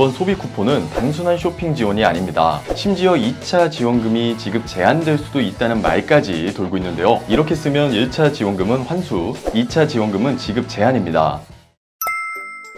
이번 소비 쿠폰은 단순한 쇼핑 지원이 아닙니다. 심지어 2차 지원금이 지급 제한될 수도 있다는 말까지 돌고 있는데요. 이렇게 쓰면 1차 지원금은 환수, 2차 지원금은 지급 제한입니다.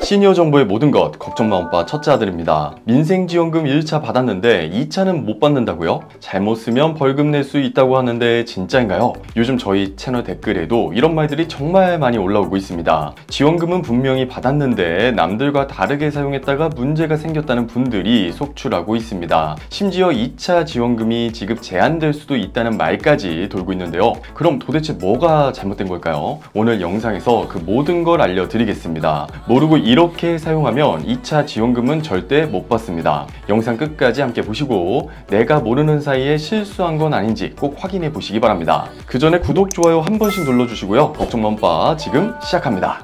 시니어 정부의 모든 것 걱정 마 오빠 첫째 아들입니다. 민생지원금 1차 받았는데 2차는 못 받는다고요? 잘못 쓰면 벌금 낼 수 있다고 하는데 진짜인가요? 요즘 저희 채널 댓글에도 이런 말들이 정말 많이 올라오고 있습니다. 지원금은 분명히 받았는데 남들과 다르게 사용했다가 문제가 생겼다는 분들이 속출하고 있습니다. 심지어 2차 지원금이 지급 제한될 수도 있다는 말까지 돌고 있는데요. 그럼 도대체 뭐가 잘못된 걸까요? 오늘 영상에서 그 모든 걸 알려드리겠습니다. 모르고 이렇게 사용하면 2차 지원금은 절대 못 받습니다. 영상 끝까지 함께 보시고 내가 모르는 사이에 실수한 건 아닌지 꼭 확인해 보시기 바랍니다. 그 전에 구독, 좋아요 한 번씩 눌러주시고요. 걱정 마오빠 지금 시작합니다.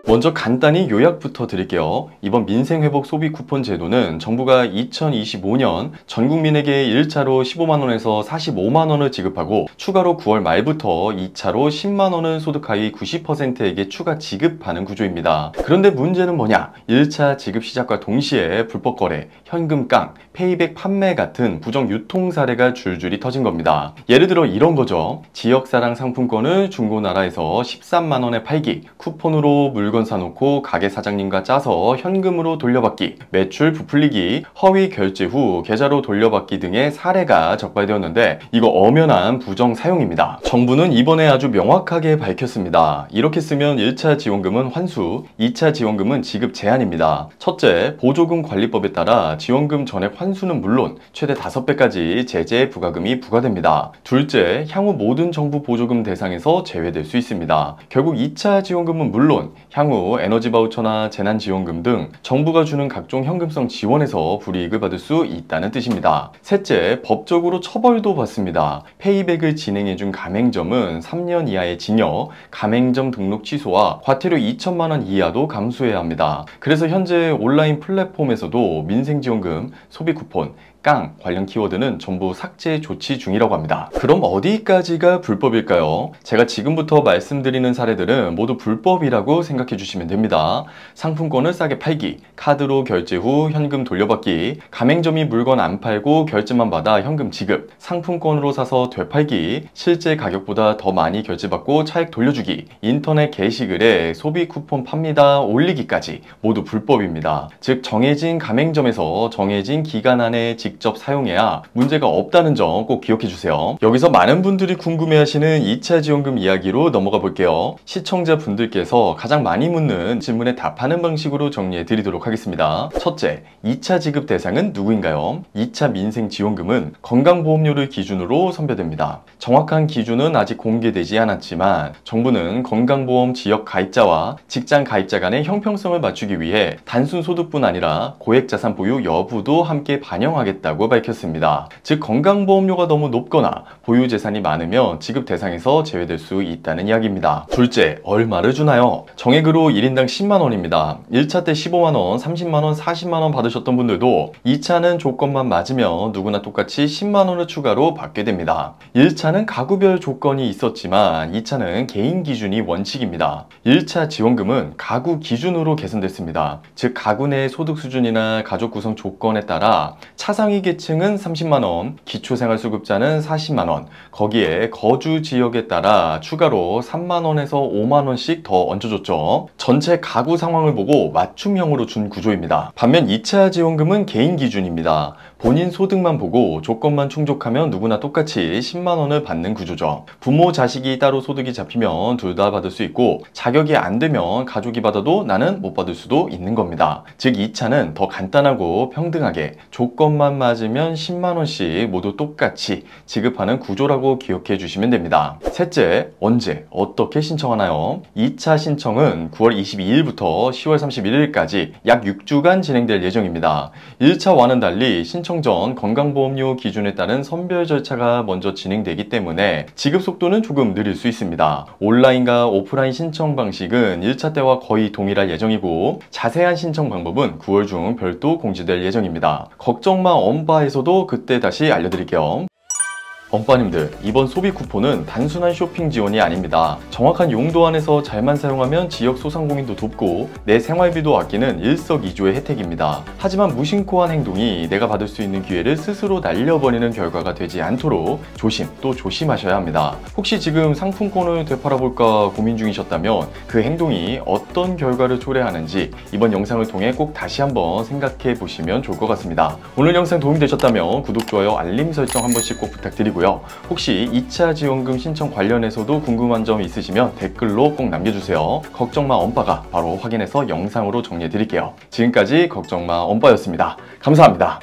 먼저 간단히 요약부터 드릴게요. 이번 민생회복 소비 쿠폰 제도는 정부가 2025년 전 국민에게 1차로 15만원에서 45만원을 지급하고 추가로 9월 말부터 2차로 10만원을 소득 하위 90%에게 추가 지급하는 구조입니다. 그런데 문제는 뭐냐? 1차 지급 시작과 동시에 불법 거래, 현금 깡, 페이백 판매 같은 부정 유통 사례가 줄줄이 터진 겁니다. 예를 들어 이런 거죠. 지역사랑 상품권을 중고나라에서 13만원에 팔기, 쿠폰으로 물건 사놓고 가게 사장님과 짜서 현금으로 돌려받기, 매출 부풀리기, 허위 결제 후 계좌로 돌려받기 등의 사례가 적발되었는데 이거 엄연한 부정 사용입니다. 정부는 이번에 아주 명확하게 밝혔습니다. 이렇게 쓰면 1차 지원금은 환수, 2차 지원금은 지급 제한입니다. 첫째, 보조금 관리법에 따라 지원금 전액 환수는 물론 최대 5배까지 제재 부과금이 부과됩니다. 둘째, 향후 모든 정부 보조금 대상에서 제외될 수 있습니다. 결국 2차 지원금은 물론 향후 에너지 바우처나 재난지원금 등 정부가 주는 각종 현금성 지원에서 불이익을 받을 수 있다는 뜻입니다. 셋째, 법적으로 처벌도 받습니다. 페이백을 진행해준 가맹점은 3년 이하의 징역, 가맹점 등록 취소와 과태료 2천만원 이하도 감수해야 합니다. 그래서 현재 온라인 플랫폼에서도 민생지원금, 소비쿠폰, 깡 관련 키워드는 전부 삭제 조치 중이라고 합니다. 그럼 어디까지가 불법일까요? 제가 지금부터 말씀드리는 사례들은 모두 불법이라고 생각해 주시면 됩니다. 상품권을 싸게 팔기, 카드로 결제 후 현금 돌려받기, 가맹점이 물건 안 팔고 결제만 받아 현금 지급, 상품권으로 사서 되팔기, 실제 가격보다 더 많이 결제받고 차액 돌려주기, 인터넷 게시글에 소비 쿠폰 팝니다 올리기까지 모두 불법입니다. 즉 정해진 가맹점에서 정해진 기간 안에 직접 사용해야 문제가 없다는 점 꼭 기억해 주세요. 여기서 많은 분들이 궁금해하시는 2차 지원금 이야기로 넘어가 볼게요. 시청자분들께서 가장 많이 묻는 질문에 답하는 방식으로 정리해 드리도록 하겠습니다. 첫째, 2차 지급 대상은 누구인가요? 2차 민생지원금은 건강보험료를 기준으로 선별됩니다. 정확한 기준은 아직 공개되지 않았지만 정부는 건강보험 지역 가입자와 직장 가입자 간의 형평성을 맞추기 위해 단순 소득뿐 아니라 고액자산 보유 여부도 함께 반영하겠다고 밝혔습니다. 즉 건강보험료가 너무 높거나 보유 재산이 많으면 지급 대상에서 제외될 수 있다는 이야기입니다. 둘째, 얼마를 주나요? 정액으로 1인당 10만원입니다. 1차 때 15만원, 30만원, 40만원 받으셨던 분들도 2차는 조건만 맞으면 누구나 똑같이 10만원을 추가로 받게 됩니다. 1차는 가구별 조건이 있었지만 2차는 개인 기준이 원칙입니다. 1차 지원금은 가구 기준으로 개선됐습니다. 즉 가구 내 소득 수준이나 가족 구성 조건에 따라 차상위 계층은 30만원, 기초생활수급자는 40만원, 거기에 거주 지역에 따라 추가로 3만원에서 5만원씩 더 얹어줬죠. 전체 가구 상황을 보고 맞춤형으로 준 구조입니다. 반면 2차 지원금은 개인 기준입니다. 본인 소득만 보고 조건만 충족하면 누구나 똑같이 10만원을 받는 구조죠. 부모, 자식이 따로 소득이 잡히면 둘 다 받을 수 있고 자격이 안 되면 가족이 받아도 나는 못 받을 수도 있는 겁니다. 즉 2차는 더 간단하고 평등하게 조건만 맞으면 10만원씩 모두 똑같이 지급하는 구조라고 기억해 주시면 됩니다. 셋째, 언제 어떻게 신청하나요? 2차 신청은 9월 22일부터 10월 31일까지 약 6주간 진행될 예정입니다. 1차와는 달리 신청 전 건강보험료 기준에 따른 선별 절차가 먼저 진행되기 때문에 지급 속도는 조금 느릴 수 있습니다. 온라인과 오프라인 신청 방식은 1차 때와 거의 동일할 예정이고 자세한 신청 방법은 9월 중 별도 공지될 예정입니다. 걱정마 엄바에서도 그때 다시 알려드릴게요. 엄빠님들, 이번 소비 쿠폰은 단순한 쇼핑 지원이 아닙니다. 정확한 용도 안에서 잘만 사용하면 지역 소상공인도 돕고 내 생활비도 아끼는 일석이조의 혜택입니다. 하지만 무심코한 행동이 내가 받을 수 있는 기회를 스스로 날려버리는 결과가 되지 않도록 조심 또 조심하셔야 합니다. 혹시 지금 상품권을 되팔아볼까 고민 중이셨다면 그 행동이 어떤 결과를 초래하는지 이번 영상을 통해 꼭 다시 한번 생각해 보시면 좋을 것 같습니다. 오늘 영상 도움이 되셨다면 구독, 좋아요, 알림 설정 한 번씩 꼭 부탁드리고요. 혹시 2차 지원금 신청 관련해서도 궁금한 점 있으시면 댓글로 꼭 남겨주세요. 걱정마 엄빠가 바로 확인해서 영상으로 정리해 드릴게요. 지금까지 걱정마 엄빠였습니다. 감사합니다.